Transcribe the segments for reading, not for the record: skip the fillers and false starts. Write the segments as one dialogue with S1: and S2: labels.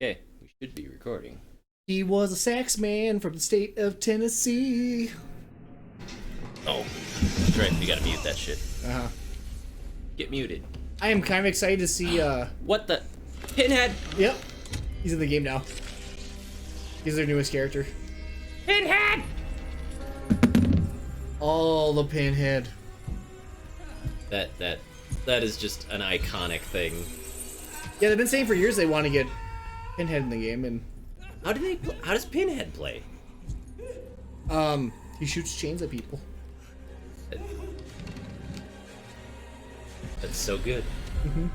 S1: Okay, we should be recording.
S2: He was a sax man from the state of Tennessee.
S1: Oh, that's right. We gotta mute that shit.
S2: Uh-huh.
S1: Get muted.
S2: I am kind of excited to see,
S1: What the? Pinhead!
S2: Yep. He's in the game now. He's their newest character.
S1: Pinhead!
S2: Oh, the Pinhead.
S1: That is just an iconic thing.
S2: Yeah, they've been saying for years they want to get Pinhead in the game, and
S1: How does Pinhead play?
S2: he shoots chains at people.
S1: That's so good.
S2: Mm-hmm.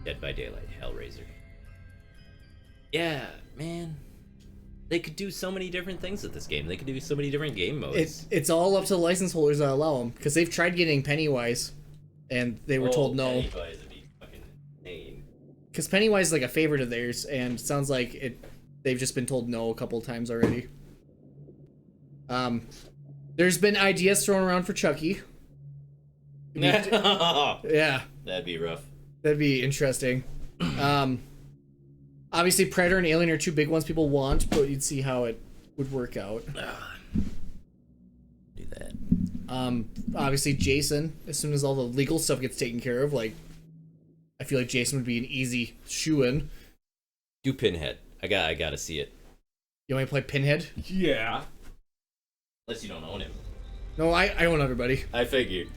S1: Dead by Daylight, Hellraiser. Yeah, man. They could do so many different things with this game. They could do so many different game modes.
S2: It's all up to the license holders that allow them, because they've tried getting Pennywise, and they were told no.
S1: Pennywise would be fucking insane.
S2: Because Pennywise is like a favorite of theirs, and it sounds like they've just been told no a couple of times already. There's been ideas thrown around for Chucky. Yeah.
S1: That'd be rough.
S2: That'd be interesting. Obviously Predator and Alien are two big ones people want, but you'd see how it would work out.
S1: Do that.
S2: Obviously Jason, as soon as all the legal stuff gets taken care of, like, I feel like Jason would be an easy shoo-in.
S1: Do Pinhead. I gotta see it.
S2: You want me to play Pinhead?
S1: Yeah. Unless you don't own him.
S2: No, I own everybody.
S1: I figured.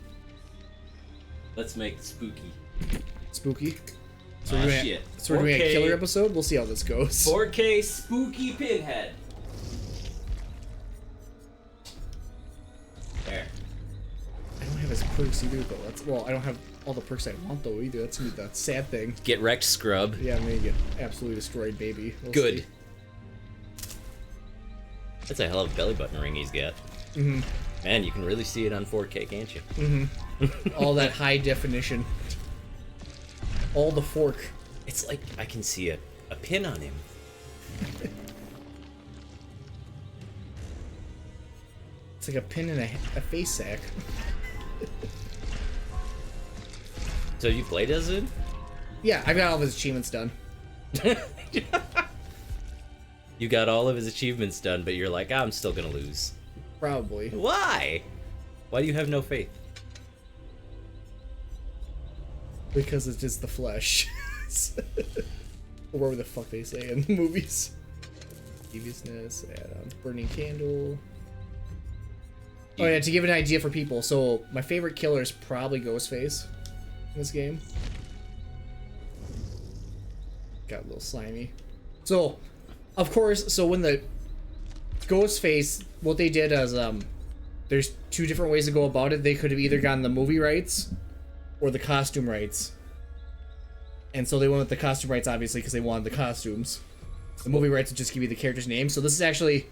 S1: Let's make it spooky.
S2: Spooky. So
S1: Aw,
S2: we're doing
S1: shit.
S2: so we're doing a
S1: 4K
S2: killer episode? We'll see how this goes.
S1: 4K spooky Pinhead. There.
S2: I don't have his perks either, though. Well, I don't have all the perks I want, though, either. That's gonna be the sad thing.
S1: Get wrecked, scrub.
S2: Yeah, I'm gonna get absolutely destroyed, baby. We'll
S1: Good.
S2: see.
S1: That's a hell of a belly button ring he's got.
S2: Mm-hmm.
S1: Man, you can really see it on 4K, can't you?
S2: Mm-hmm. All that high definition. All the fork.
S1: It's like I can see a pin on him.
S2: It's like a pin in a face sack.
S1: So you played as it?
S2: Yeah, I got all of his achievements done.
S1: You got all of his achievements done, but you're like, I'm still gonna lose.
S2: Probably.
S1: Why? Why do you have no faith?
S2: Because it's just the flesh. Or whatever the fuck they say in the movies. Deviousness, add-on, burning candle. Oh yeah, to give an idea for people, so my favorite killer is probably Ghostface in this game. Got a little slimy. So, of course, so when the Ghostface, what they did is, there's two different ways to go about it. They could have either gotten the movie rights or the costume rights. And so they went with the costume rights, obviously, because they wanted the costumes. The movie rights would just give you the character's name. So this is actually,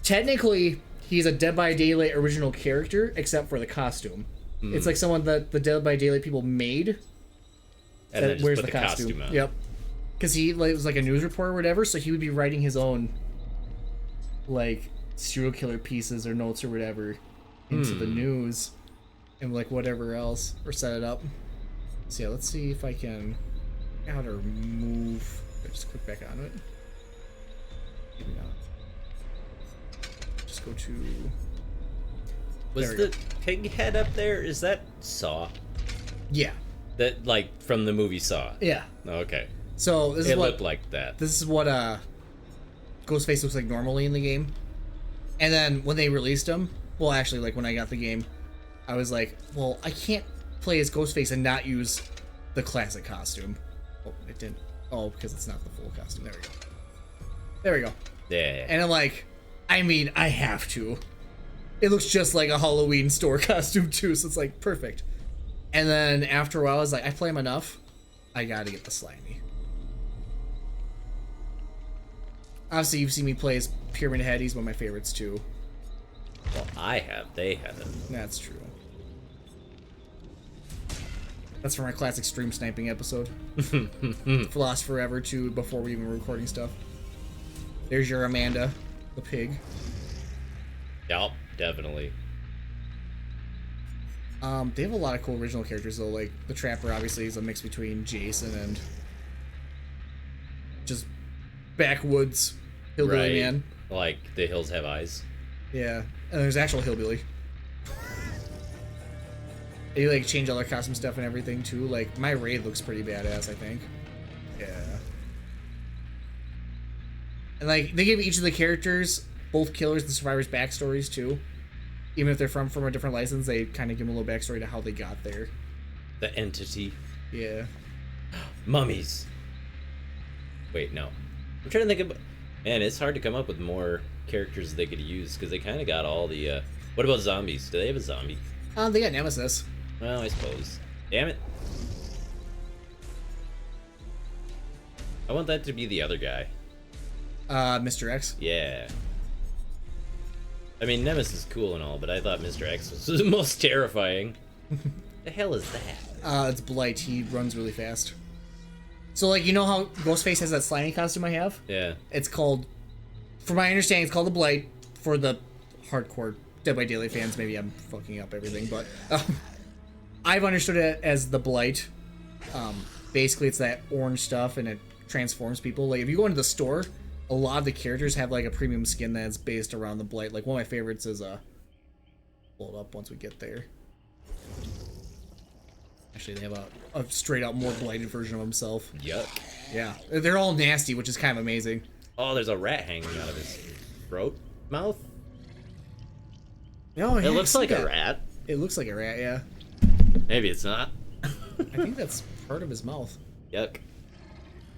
S2: technically, he's a Dead by Daylight original character, except for the costume. It's like someone that the Dead by Daylight people made.
S1: And then just put the costume on.
S2: Yep. Because he was like a news reporter or whatever, so he would be writing his own, like, serial killer pieces or notes or whatever into the news and, like, whatever else, or set it up. So yeah, let's see if I can out or move. Just click back on it. Maybe not. Just go to...
S1: Was the pig head up there? Is that Saw?
S2: Yeah.
S1: That, like, from the movie Saw?
S2: Yeah.
S1: Oh, okay.
S2: So this
S1: It
S2: is what
S1: looked like that.
S2: this is what Ghostface looks like normally in the game. And then when they released him, well, actually, like when I got the game, I was like, well, I can't play as Ghostface and not use the classic costume. Oh, it didn't. Oh, because it's not the full costume. There we go. There we go.
S1: Yeah.
S2: And I'm like, I mean, I have to. It looks just like a Halloween store costume too, so it's like perfect. And then after a while, I was like, I play him enough. I gotta get the slimy. Obviously, you've seen me play as Pyramid Head. He's one of my favorites too.
S1: Well, I have. They haven't.
S2: That's true. That's from our classic stream sniping episode. Lost forever too, before we even were recording stuff. There's your Amanda, the pig.
S1: Yup, definitely.
S2: They have a lot of cool original characters though. Like the Trapper, obviously, is a mix between Jason and just backwoods hillbilly
S1: Right.
S2: man.
S1: Like the hills have eyes.
S2: Yeah, and there's actual hillbilly. They like change all their costume stuff and everything too. Like my raid looks pretty badass, I think. Yeah. And like they give each of the characters, both killers and survivors, backstories too. Even if they're from a different license, they kind of give them a little backstory to how they got there.
S1: The entity.
S2: Yeah.
S1: Mummies. Wait, no. I'm trying to think of. Man, it's hard to come up with more characters they could use because they kind of got all the. What about zombies? Do they have a zombie?
S2: They got Nemesis.
S1: Well, I suppose. Damn it. I want that to be the other guy.
S2: Mr. X.
S1: Yeah. I mean, Nemesis is cool and all, but I thought Mr. X was the most terrifying. The hell is that?
S2: It's Blight. He runs really fast. So, like, you know how Ghostface has that slimy costume I have?
S1: Yeah.
S2: It's called, from my understanding, it's called the Blight. For the hardcore Dead by Daylight fans, maybe I'm fucking up everything, but I've understood it as the Blight. Basically, it's that orange stuff, and it transforms people. Like, if you go into the store, a lot of the characters have, like, a premium skin that's based around the Blight. Like, one of my favorites is, pull it up once we get there. Actually, they have a straight-up more blighted version of himself.
S1: Yuck.
S2: Yeah. They're all nasty, which is kind of amazing.
S1: Oh, there's a rat hanging out of his throat, mouth.
S2: Oh, yeah,
S1: It looks like
S2: a
S1: a rat.
S2: It looks like a rat, yeah.
S1: Maybe it's not.
S2: I think that's part of his mouth.
S1: Yuck.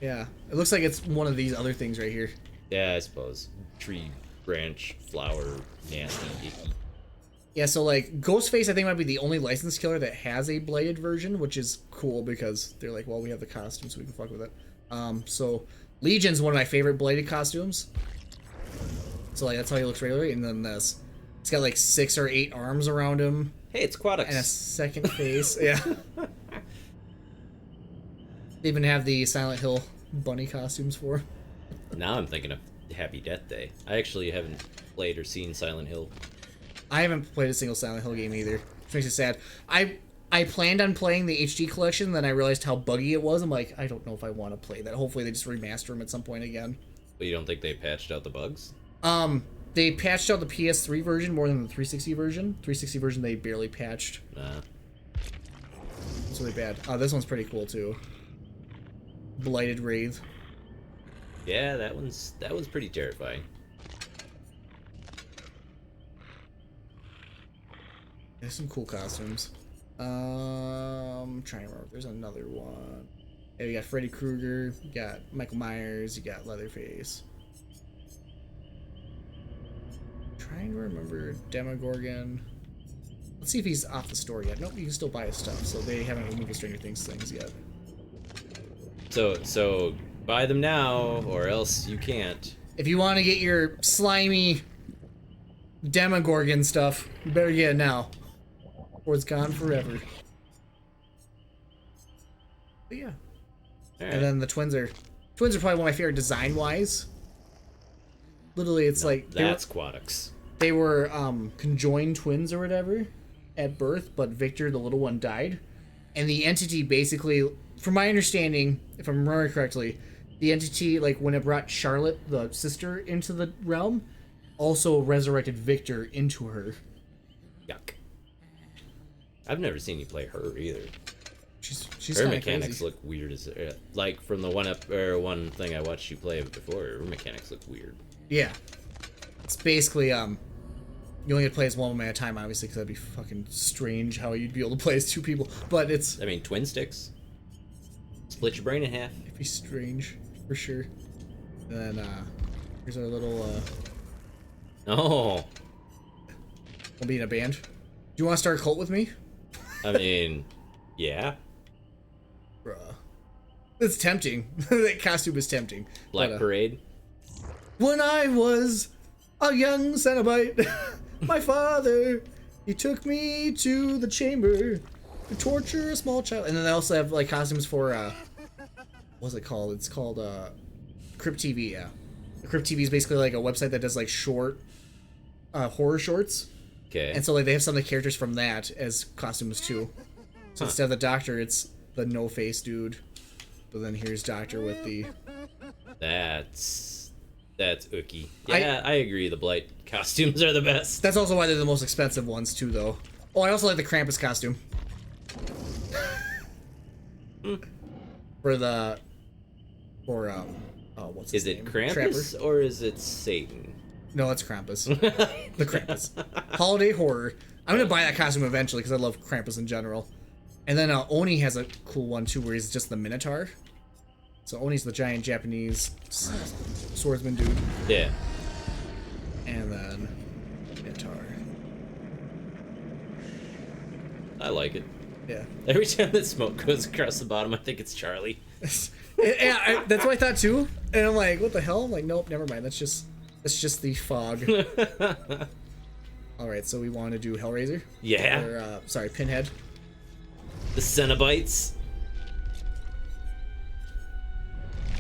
S2: Yeah. It looks like it's one of these other things right here.
S1: Yeah, I suppose. Tree, branch, flower, nasty, icky.
S2: Yeah, so, like, Ghostface, I think, might be the only licensed killer that has a bladed version, which is cool because they're like, well, we have the costume, so we can fuck with it. So, Legion's one of my favorite bladed costumes. So, like, that's how he looks regularly. And then this. It's got, like, 6 or 8 arms around him.
S1: Hey, it's Quadix.
S2: And a second face. Yeah. They even have the Silent Hill bunny costumes for.
S1: Now I'm thinking of Happy Death Day. I actually haven't played or seen Silent Hill.
S2: I haven't played a single Silent Hill game either, which makes me sad. I planned on playing the HD collection, then I realized how buggy it was. I'm like, I don't know if I want to play that. Hopefully they just remaster them at some point again.
S1: But you don't think they patched out the bugs?
S2: They patched out the PS3 version more than the 360 version. 360 version they barely patched.
S1: Nah.
S2: It's really bad. This one's pretty cool too. Blighted Wraith.
S1: Yeah, that one's pretty terrifying.
S2: There's some cool costumes. Trying to remember if there's another one. Yeah, you got Freddy Krueger, you got Michael Myers, you got Leatherface. Trying to remember Demogorgon. Let's see if he's off the store yet. Nope, you can still buy his stuff, so they haven't removed the Stranger Things things yet.
S1: So buy them now, or else you can't.
S2: If you want to get your slimy Demogorgon stuff, you better get it now, or it's gone forever. But yeah.
S1: All right.
S2: And then the twins are probably one of my favorite design-wise. Literally, it's like
S1: That's Quadix.
S2: they were conjoined twins or whatever at birth, but Victor, the little one, died. And the entity basically, from my understanding, if I'm remembering correctly, the entity, like when it brought Charlotte, the sister, into the realm, also resurrected Victor into her.
S1: Yuck. I've never seen you play her either.
S2: She's
S1: Her
S2: kinda
S1: mechanics
S2: crazy.
S1: look weird as like from the one thing I watched you play before. Her mechanics look weird.
S2: Yeah. It's basically, you only get to play as one man at a time, obviously, because that'd be fucking strange how you'd be able to play as two people. But it's...
S1: I mean, twin sticks. Split your brain in half.
S2: It'd be strange, for sure. And then, here's our little,
S1: Oh.
S2: we'll be in a band. Do you want to start a cult with me?
S1: I mean, yeah.
S2: Bruh. It's tempting. That costume is tempting.
S1: Black
S2: But,
S1: Parade.
S2: when I was a young Cenobite, my father, he took me to the chamber to torture a small child. And then they also have like costumes for what's it called? It's called Crypt TV. Yeah, Crypt TV is basically like a website that does like short horror shorts.
S1: Okay.
S2: And so like they have some of the characters from that as costumes too. So instead of the doctor, it's the no face dude. But then here's Doctor with the...
S1: That's That's ooky. Yeah, I agree. The Blight costumes are the best.
S2: That's also why they're the most expensive ones too, though. Oh, I also like the Krampus costume. Oh, what's his
S1: Is it
S2: name?
S1: Krampus
S2: Trapper.
S1: or is it Satan?
S2: No, it's Krampus. The Krampus. Holiday horror. I'm gonna buy that costume eventually because I love Krampus in general. And then Oni has a cool one too, where he's just the Minotaur. So Oni's the giant Japanese swordsman dude.
S1: Yeah.
S2: And then Minotaur.
S1: I like it.
S2: Yeah.
S1: Every time that smoke goes across the bottom, I think it's Charlie.
S2: Yeah, that's what I thought too. And I'm like, what the hell? I'm like, nope, never mind. That's just the fog. All right, so we want to do Hellraiser.
S1: Yeah.
S2: Or, sorry, Pinhead.
S1: The Cenobites.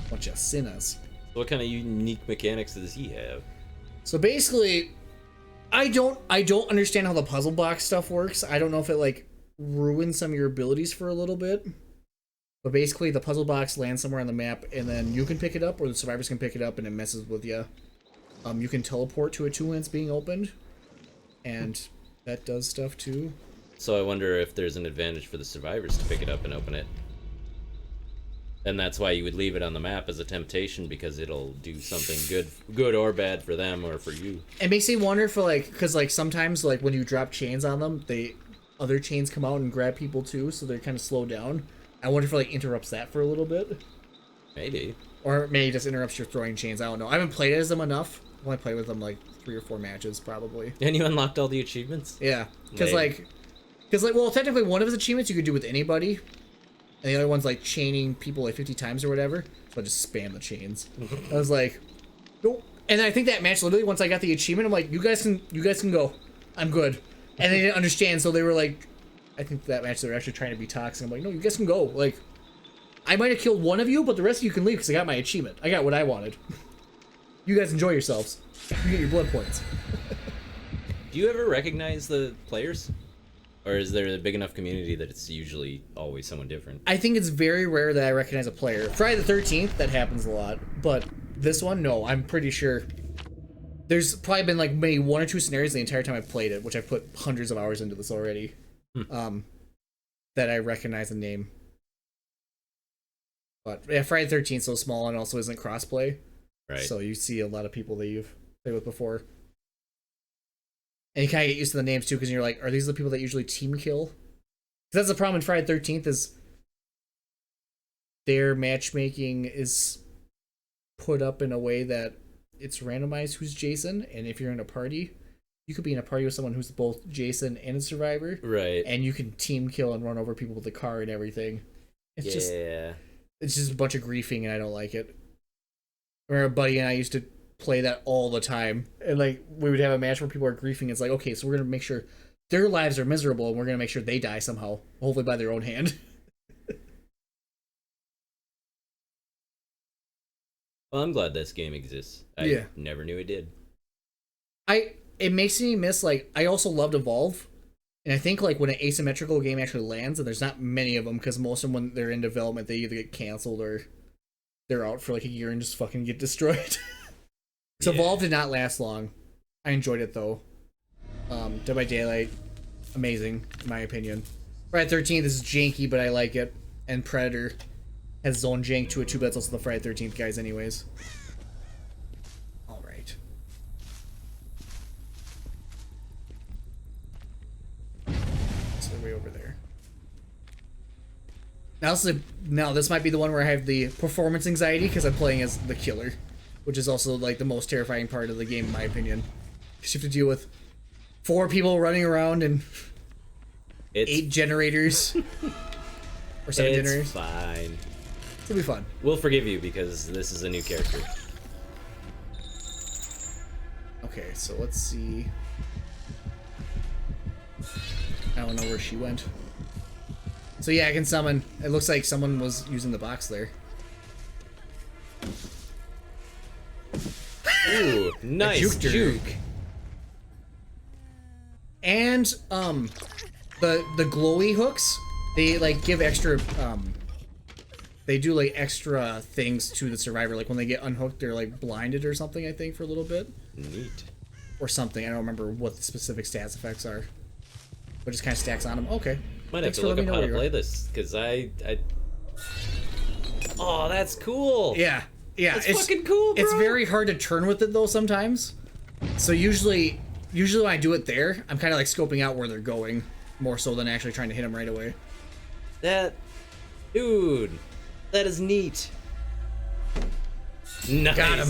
S2: Bunch of sinners.
S1: What kind of unique mechanics does he have?
S2: So basically, I don't understand how the puzzle box stuff works. I don't know if it like ruins some of your abilities for a little bit. But basically, the puzzle box lands somewhere on the map, and then you can pick it up, or the survivors can pick it up, and it messes with you. You can teleport to it too when it's being opened, and that does stuff too.
S1: So I wonder if there's an advantage for the survivors to pick it up and open it. And that's why you would leave it on the map as a temptation, because it'll do something good or bad for them or for you.
S2: It makes me wonder for like, because like sometimes like when you drop chains on them, other chains come out and grab people too, so they're kind of slowed down. I wonder if it like interrupts that for a little bit.
S1: Maybe.
S2: Or maybe just interrupts your throwing chains. I don't know. I haven't played as them enough. I've only played with them like 3 or 4 matches probably.
S1: And you unlocked all the achievements?
S2: Yeah, because well, technically one of his achievements you could do with anybody, and the other one's like chaining people like 50 times or whatever. So I just spam the chains. I was like, nope. And I think that match literally once I got the achievement, I'm like, you guys can go. I'm good. And they didn't understand, so they were like, I think that match they were actually trying to be toxic. I'm like, no, you guys can go. Like, I might have killed one of you, but the rest of you can leave because I got my achievement. I got what I wanted. You guys enjoy yourselves. You get your blood points.
S1: Do you ever recognize the players? Or is there a big enough community that it's usually always someone different?
S2: I think it's very rare that I recognize a player. Friday the 13th, that happens a lot. But this one, no, I'm pretty sure. There's probably been like maybe 1 or 2 scenarios the entire time I've played it, which I've put hundreds of hours into this already, that I recognize a name. But yeah, Friday the 13th is so small and also isn't crossplay.
S1: Right.
S2: So you see a lot of people that you've played with before. And you kind of get used to the names too, because you're like, are these the people that usually team kill? Because that's the problem in Friday the 13th is their matchmaking is put up in a way that it's randomized who's Jason, and if you're in a party, you could be in a party with someone who's both Jason and a survivor.
S1: Right.
S2: And you can team kill and run over people with a car and everything. It's just a bunch of griefing, and I don't like it. I remember a buddy and I used to play that all the time, and like we would have a match where people are griefing. It's like, okay, so we're gonna make sure their lives are miserable, and we're gonna make sure they die somehow, hopefully by their own hand.
S1: Well, I'm glad this game exists. I never knew it did.
S2: It makes me miss, like, I also loved Evolve, and I think like when an asymmetrical game actually lands, and there's not many of them because most of them when they're in development they either get canceled or they're out for like a year and just fucking get destroyed. So Evolve did not last long. I enjoyed it though. Dead by Daylight, amazing in my opinion. Friday 13th is janky, but I like it. And Predator has his own jank to it too, but that's also the Friday 13th guys anyways. All right. So they're way over there. Now this might be the one where I have the performance anxiety because I'm playing as the killer, which is also like the most terrifying part of the game in my opinion. Because you have to deal with 4 people running around and 8 generators. Or 7 generators.
S1: It's fine.
S2: It'll be fun.
S1: We'll forgive you because this is a new character.
S2: Okay, so let's see. I don't know where she went. So yeah, I can summon. It looks like someone was using the box there.
S1: Ooh, nice juke.
S2: And the glowy hooks, they like give extra they do like extra things to the survivor, like when they get unhooked, they're like blinded or something. I think for a little bit.
S1: Neat.
S2: Or something. I don't remember what the specific stats effects are. But just kind of stacks on them. Okay.
S1: Might have
S2: Thanks
S1: to
S2: for
S1: look
S2: letting
S1: up
S2: me
S1: how
S2: know
S1: to
S2: where
S1: play this, because I... Oh, that's cool!
S2: Yeah. Yeah.
S1: It's fucking cool, bro!
S2: It's very hard to turn with it, though, sometimes. So usually when I do it there, I'm kind of like scoping out where they're going, more so than actually trying to hit them right away.
S1: Dude, that is neat. Nice.
S2: Got him.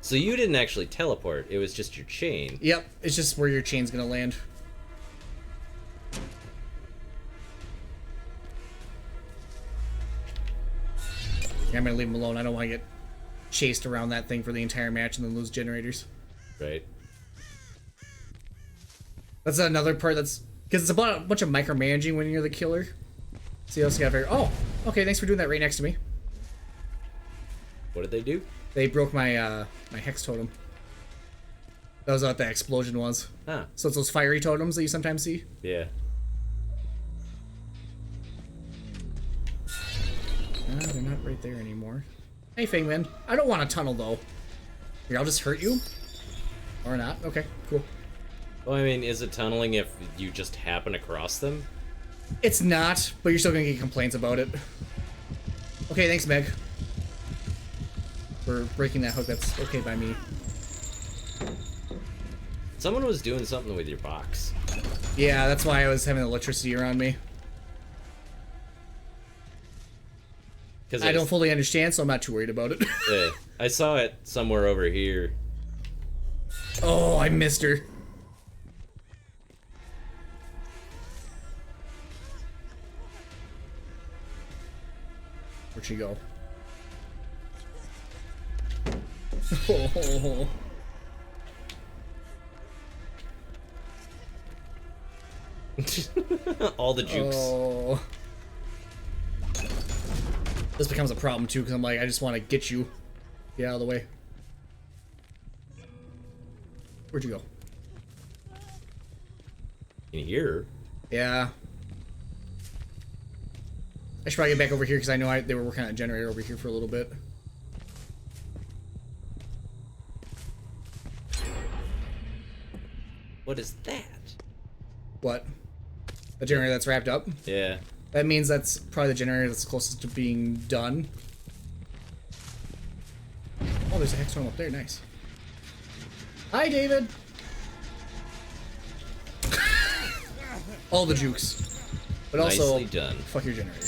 S1: So you didn't actually teleport, it was just your chain.
S2: Yep, it's just where your chain's gonna land. Yeah, I'm gonna leave him alone. I don't want to get chased around that thing for the entire match and then lose generators.
S1: Right.
S2: That's another part that's... Because it's about a bunch of micromanaging when you're the killer. So you also gotta figure... Oh, okay, thanks for doing that right next to me.
S1: What did they do?
S2: They broke my my hex totem. That was what that explosion was.
S1: Huh.
S2: So it's those fiery totems that you sometimes see.
S1: Yeah.
S2: They're not right there anymore. Hey, Fangman. I don't want a tunnel, though. Here, I'll just hurt you. Or not. Okay, cool.
S1: Well, I mean, is it tunneling if you just happen across them?
S2: It's not, but you're still gonna get complaints about it. Okay, thanks, Meg. For breaking that hook. That's okay by me.
S1: Someone was doing something with your box.
S2: Yeah, that's why I was having electricity around me. I don't fully understand, so I'm not too worried about it.
S1: Yeah, I saw it somewhere over here.
S2: Oh, I missed her. Where'd she go? Oh.
S1: All the jukes.
S2: Oh. This becomes a problem too, because I'm like, I just want to get you. Get out of the way. Where'd you go?
S1: In here?
S2: Yeah. I should probably get back over here because I know they were working on a generator over here for a little bit.
S1: What is that?
S2: What? The generator that's wrapped up?
S1: Yeah.
S2: That means that's probably the generator that's closest to being done. Oh, there's a hex storm up there. Nice. Hi, David. All the jukes. But also,
S1: Nicely done.
S2: fuck your generator.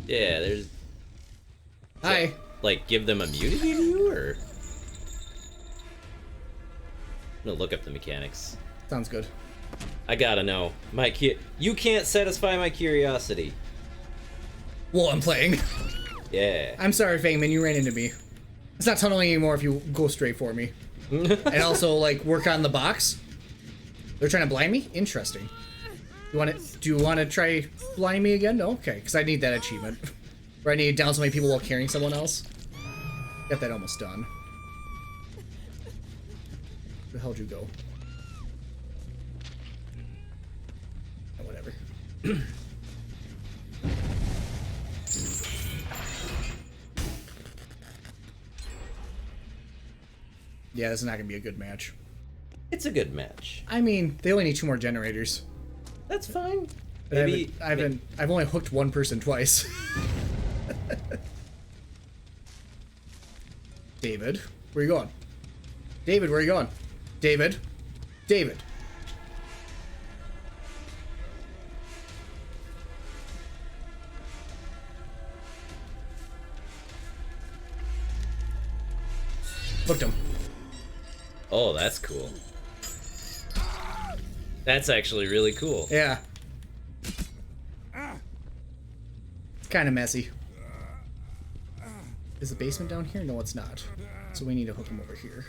S1: Yeah, there's...
S2: Hi.
S1: Like, give them immunity to you, or...? I'm gonna look up the mechanics.
S2: Sounds good.
S1: I gotta know. You can't satisfy my curiosity.
S2: Well, I'm playing.
S1: Yeah.
S2: I'm sorry, Fangman, you ran into me. It's not tunneling anymore if you go straight for me. And also, like, work on the box. They're trying to blind me? Interesting. Do you want to try blind me again? No? Okay, because I need that achievement. Where I need to down so many people while carrying someone else. Got that almost done. Where the hell did you go? Oh, whatever. Yeah, this is not gonna be a good match.
S1: It's a good match.
S2: I mean, they only need 2 more generators.
S1: That's fine.
S2: But
S1: Maybe
S2: I've only hooked one person twice. David, where you going? David, where you going? David, David. Hooked him.
S1: Oh, that's cool. That's actually really cool.
S2: Yeah. It's kind of messy. Is the basement down here? No, it's not. So we need to hook him over here.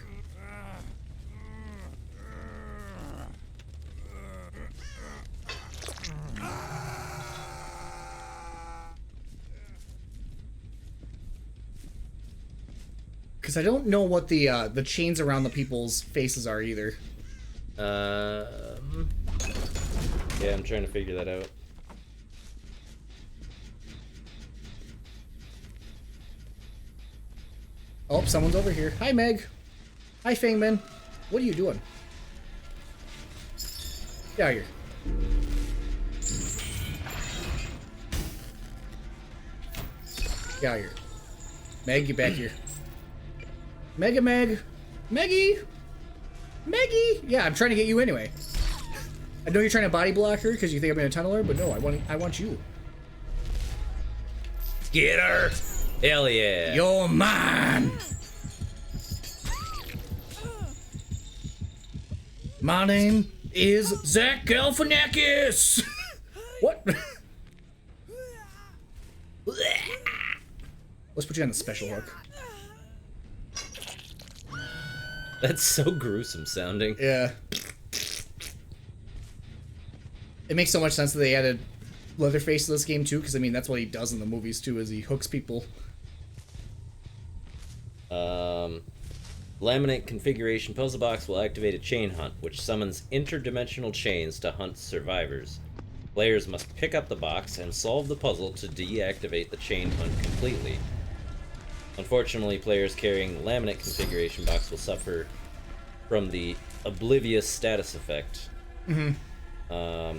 S2: Because I don't know what the chains around the people's faces are either.
S1: Yeah, I'm trying to figure that out.
S2: Oh, someone's over here. Hi, Meg. Hi, Fangman. What are you doing? Get out of here. Get out of here. Meg, get back here. Meg. Meggie! Meggie! Yeah, I'm trying to get you anyway. I know you're trying to body block her because you think I'm gonna tunnel her, but no, I want you.
S1: Get her! Hell yeah!
S2: You're mine! My name is Zach Galifianakis! What? Let's put you on the special hook.
S1: That's so gruesome sounding.
S2: Yeah. It makes so much sense that they added Leatherface to this game too, because I mean that's what he does in the movies too, is he hooks people.
S1: Laminate configuration puzzle box will activate a chain hunt, which summons interdimensional chains to hunt survivors. Players must pick up the box and solve the puzzle to deactivate the chain hunt completely. Unfortunately, players carrying the laminate configuration box will suffer from the oblivious status effect. The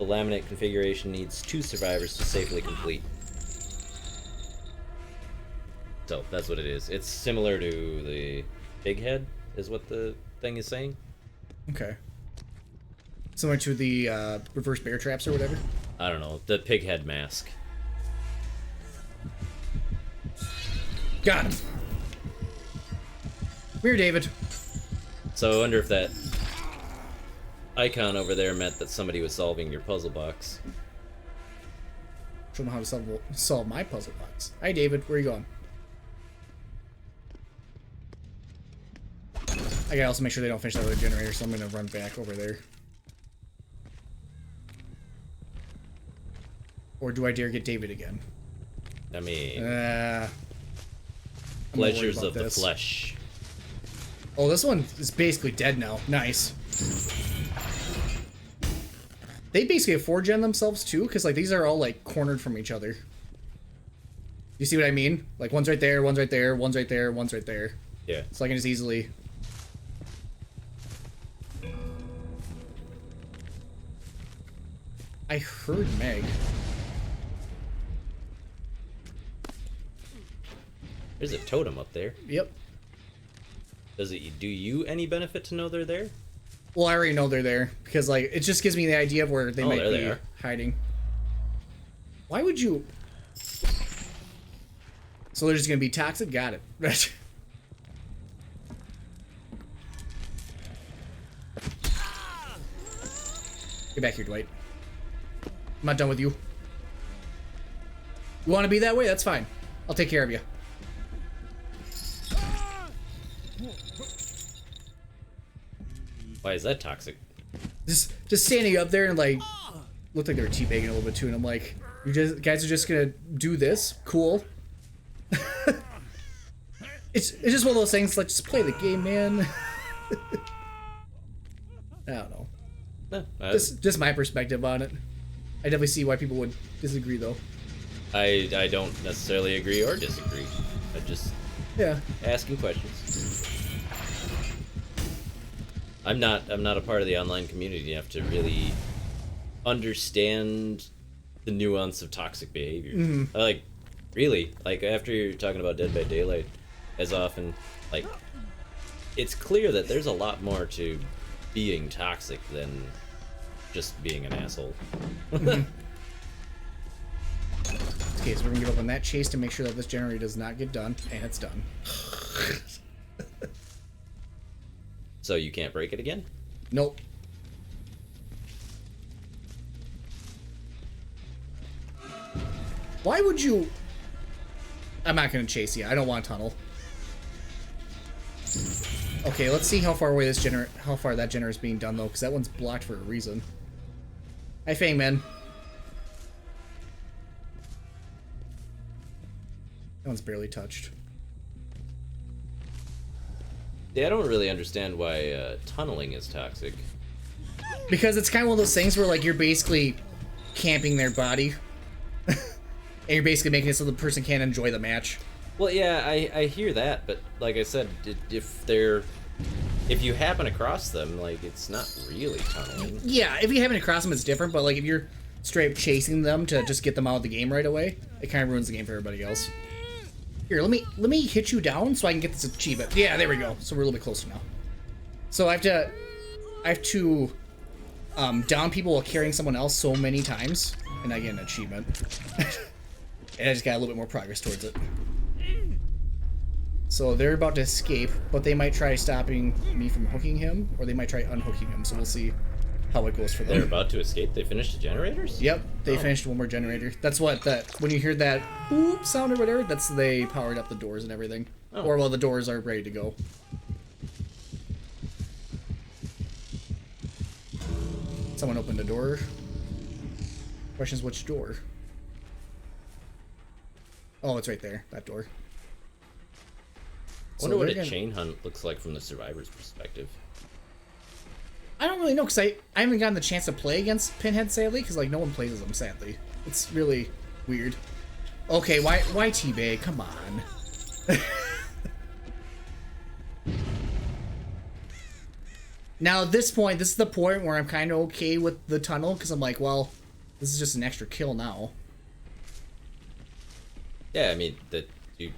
S1: laminate configuration needs 2 survivors to safely complete. So, that's what it is. It's similar to the PINHEAD, is what the thing is saying.
S2: Okay. Similar to the reverse bear traps or whatever?
S1: I don't know, the PINHEAD mask.
S2: Got him. Come here, David.
S1: So I wonder if that icon over there meant that somebody was solving your puzzle box.
S2: Show them how to solve my puzzle box. Hi, David. Where are you going? I gotta also make sure they don't finish that other generator, so I'm gonna run back over there. Or do I dare get David again?
S1: I mean, pleasures of the flesh.
S2: Oh, this one is basically dead now. Nice. They basically have 4-gen themselves too, because like these are all like cornered from each other. You see what I mean? Like one's right there, one's right there, one's right there, one's right there.
S1: Yeah.
S2: So I can just easily. I heard Meg.
S1: There's a totem up there.
S2: Yep.
S1: Does it do you any benefit to know they're there?
S2: Well, I already know they're there because like it just gives me the idea of where they might
S1: there
S2: be
S1: they are.
S2: hiding. Why would you? So they're just gonna be toxic. Got it. Get back here, Dwight. I'm not done with you. You want to be that way? That's fine. I'll take care of you.
S1: Why is that toxic?
S2: Just standing up there and like looked like they were teabagging a little bit too, and I'm like, you guys are just gonna do this? Cool. it's just one of those things like just play the game, man. I don't know.
S1: No,
S2: Just my perspective on it. I definitely see why people would disagree though.
S1: I don't necessarily agree or disagree. I'm just asking questions. I'm not a part of the online community enough to really understand the nuance of toxic behavior. Like, really, like after you're talking about Dead by Daylight as often, like it's clear that there's a lot more to being toxic than just being an asshole.
S2: Okay, so we're gonna give up on that chase to make sure that this generator does not get done, and it's done.
S1: So you can't break it again?
S2: Nope. Why would you? I'm not gonna chase you. I don't want a tunnel. Okay, let's see how far away this how far that generator is being done though, because that one's blocked for a reason. Hi, Fangman. That one's barely touched.
S1: Yeah, I don't really understand why tunneling is toxic.
S2: Because it's kind of one of those things where like you're basically camping their body. And you're basically making it so the person can't enjoy the match.
S1: Well, yeah, I hear that, but like I said, if you happen across them, like, it's not really tunneling.
S2: Yeah, if you happen across them, it's different, but like if you're straight up chasing them to just get them out of the game right away, it kind of ruins the game for everybody else. Here, let me hit you down so I can get this achievement. Yeah, there we go. So we're a little bit closer now. So I have to down people while carrying someone else so many times, and I get an achievement. And I just got a little bit more progress towards it. So they're about to escape, but they might try stopping me from hooking him, or they might try unhooking him, so we'll see how it goes for them.
S1: They're about to escape? They finished the generators?
S2: Yep, they finished one more generator. That's what when you hear that boop sound or whatever, that's they powered up the doors and everything.
S1: Oh.
S2: Or well, the doors are ready to go. Someone opened a door. Question is which door? Oh, it's right there, that door.
S1: I wonder what a chain hunt looks like from the survivor's perspective.
S2: I don't really know, because I haven't gotten the chance to play against Pinhead, sadly, because like no one plays as him, sadly. It's really weird. Okay, why T-Bay? Come on. Now at this point, this is the point where I'm kind of okay with the tunnel, because I'm like, well, this is just an extra kill now.
S1: Yeah, I mean,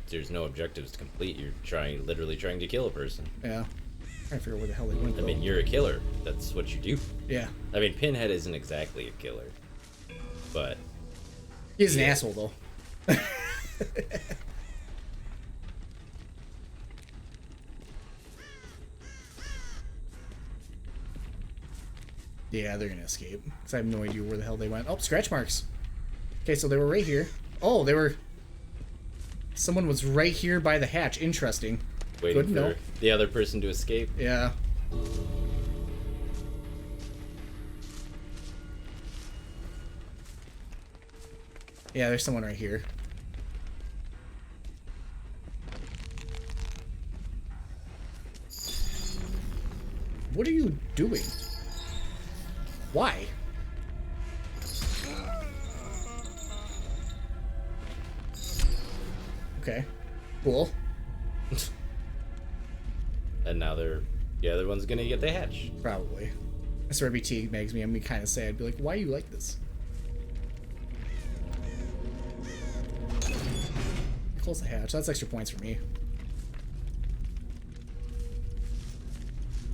S1: there's no objectives to complete. You're literally trying to kill a person.
S2: Yeah. Trying to figure out where the hell they went, though.
S1: I mean, you're a killer. That's what you do.
S2: Yeah.
S1: I mean, Pinhead isn't exactly a killer, but
S2: He's an asshole, though. Yeah, they're gonna escape. Because I have no idea where the hell they went. Oh, scratch marks. Okay, so they were right here. Oh, they were... Someone was right here by the hatch. Interesting.
S1: waiting for the other person to escape.
S2: Yeah. Yeah, there's someone right here. What are you doing? Why? Okay. Cool.
S1: And now the other one's gonna get the hatch.
S2: Probably. I swear BT makes me kind of sad. I'd be like, why are you like this? Close the hatch. That's extra points for me.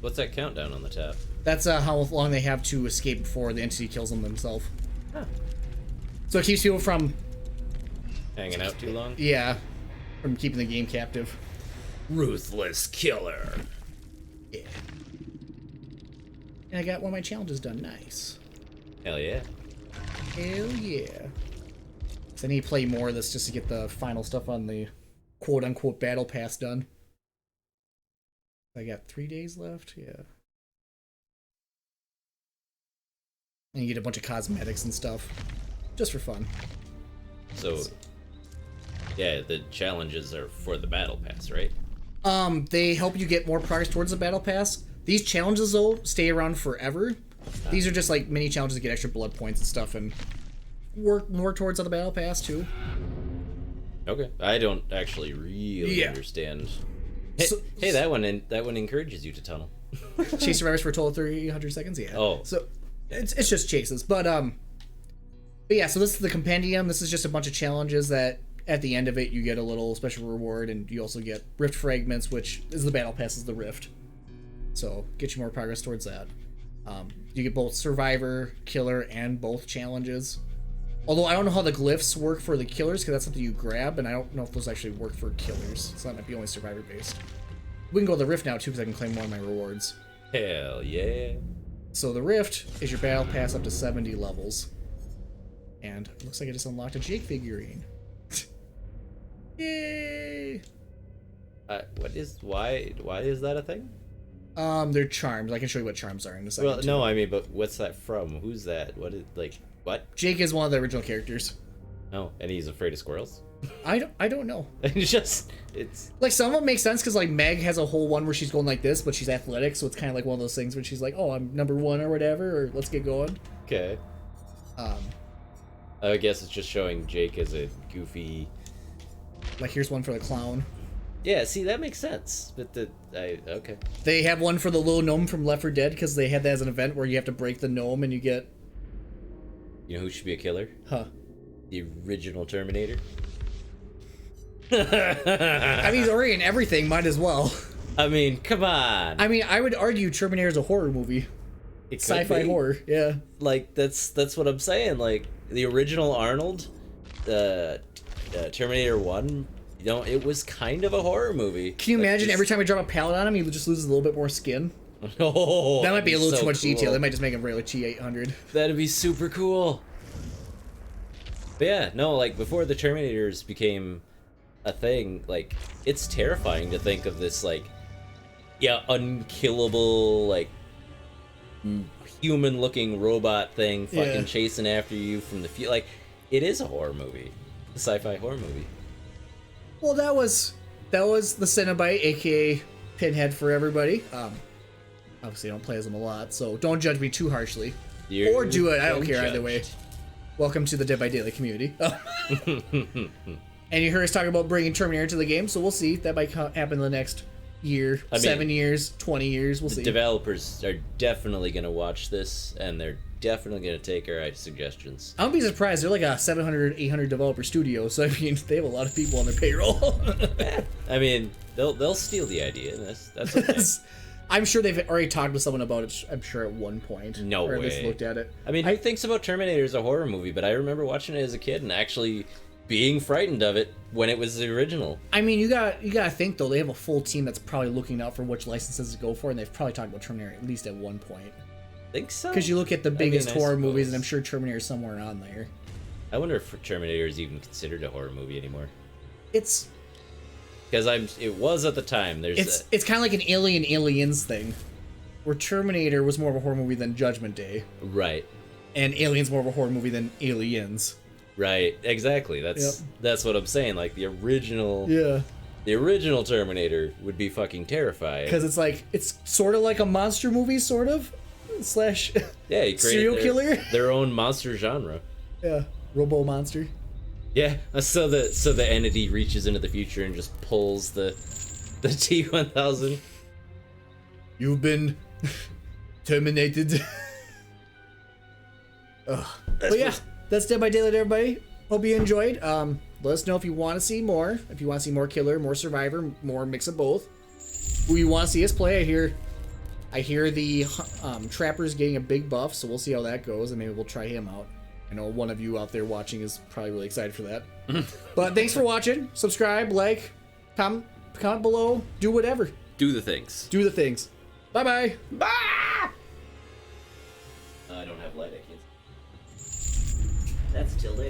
S1: What's that countdown on the tab?
S2: That's how long they have to escape before the entity kills them themselves.
S1: Huh.
S2: So it keeps people from...
S1: Hanging out too long?
S2: Yeah. From keeping the game captive.
S1: Ruthless killer.
S2: Yeah. And I got one of my challenges done. Nice.
S1: Hell yeah.
S2: Hell yeah. So I need to play more of this just to get the final stuff on the quote-unquote battle pass done. I got 3 days left, yeah. And you get a bunch of cosmetics and stuff. Just for fun.
S1: So, yeah, the challenges are for the battle pass, right?
S2: They help you get more progress towards the battle pass. These challenges, though, stay around forever. These are just like mini challenges to get extra blood points and stuff and work more towards the battle pass, too.
S1: Okay. I don't actually really understand. Hey, that one encourages you to tunnel.
S2: Chase survivors for a total of 300 seconds, yeah.
S1: Oh.
S2: So, it's just chases. But yeah, so this is the compendium. This is just a bunch of challenges that at the end of it you get a little special reward, and you also get rift fragments, which is the battle pass, is the rift. So get you more progress towards that. You get both survivor, killer, and both challenges. Although I don't know how the glyphs work for the killers, because that's something you grab, and I don't know if those actually work for killers. So that might be only survivor based. We can go to the rift now too, because I can claim more of my rewards.
S1: Hell yeah.
S2: So the rift is your battle pass up to 70 levels. And it looks like I just unlocked a Jake figurine. Yay!
S1: Why is that a thing?
S2: They're charms. I can show you what charms are in a second.
S1: Well, no, I mean, but what's that from? Who's that? What?
S2: Jake is one of the original characters.
S1: Oh, and he's afraid of squirrels?
S2: I don't know.
S1: It's
S2: Like, some of them make sense because, like, Meg has a whole one where she's going like this, but she's athletic, so it's kind of like one of those things where she's like, oh, I'm number one or whatever, or let's get going.
S1: okay. I guess it's just showing Jake as a goofy.
S2: Like, here's one for the clown.
S1: Yeah, see, that makes sense. But okay.
S2: They have one for the little gnome from Left 4 Dead because they had that as an event where you have to break the gnome and you get...
S1: You know who should be a killer?
S2: Huh.
S1: The original Terminator.
S2: I mean, he's already in everything, might as well.
S1: I mean, come on.
S2: I mean, I would argue Terminator is a horror movie.
S1: It could
S2: Sci-fi
S1: be.
S2: horror, yeah.
S1: Like, that's what I'm saying. Like, the original Arnold, Terminator 1, you know, it was kind of a horror movie.
S2: Can you imagine every time I drop a pallet on him, he just loses a little bit more skin?
S1: Oh,
S2: That might be a little
S1: so
S2: too much
S1: cool.
S2: detail. They might just make him really T-800.
S1: That'd be super cool. But yeah, no, like, before the Terminators became a thing, like, it's terrifying to think of this, like, yeah, unkillable, like, human-looking robot thing fucking chasing after you from the field. Like, it is a horror movie. A sci-fi horror movie.
S2: Well, that was the Cenobite, aka Pinhead for everybody. Obviously I don't play as him a lot, so don't judge me too harshly. Or do it, I don't care either way. Welcome to the Dead by Daylight community. And you heard us talk about bringing Terminator to the game, so we'll see. That might happen in the next year, 7 years, 20 years, we'll see.
S1: Developers are definitely going to watch this, and they're definitely going to take our suggestions.
S2: I wouldn't be surprised. They're like a 700, 800 developer studio, so I mean, they have a lot of people on their payroll.
S1: I mean, they'll steal the idea. That's okay.
S2: I'm sure they've already talked to someone about it, I'm sure, at one point.
S1: No
S2: or at
S1: way.
S2: least looked at it.
S1: I mean, who thinks about Terminator as a horror movie? But I remember watching it as a kid and actually being frightened of it when it was the original.
S2: I mean, you gotta think, though, they have a full team that's probably looking out for which licenses to go for, and they've probably talked about Terminator at least at one point.
S1: Think so?
S2: Because you look at the biggest
S1: I
S2: horror
S1: suppose.
S2: movies, and I'm sure Terminator's somewhere on there.
S1: I wonder if Terminator is even considered a horror movie anymore.
S2: It's
S1: Because it was at the time.
S2: it's kind of like an Aliens thing, where Terminator was more of a horror movie than Judgment Day,
S1: right,
S2: and Aliens more of a horror movie than Aliens.
S1: right, exactly. That's what I'm saying. Like the original Terminator would be fucking terrifying.
S2: Because it's sort of like a monster movie, sort of, slash
S1: Yeah, he created
S2: serial killer.
S1: their own monster genre.
S2: Yeah, Robo Monster.
S1: Yeah, so the entity reaches into the future and just pulls the T-1000.
S2: You've been terminated. Ugh. But yeah, that's Dead by Daylight, everybody. Hope you enjoyed. Let us know if you want to see more. If you want to see more Killer, more Survivor, more mix of both. Who you want to see us play? I hear the Trapper's getting a big buff, so we'll see how that goes, and maybe we'll try him out. I know one of you out there watching is probably really excited for that. But thanks for watching. Subscribe, like, comment below, do whatever.
S1: Do the things.
S2: Do the things. Bye-bye.
S1: Bye! I don't have light, I can't. That's till later.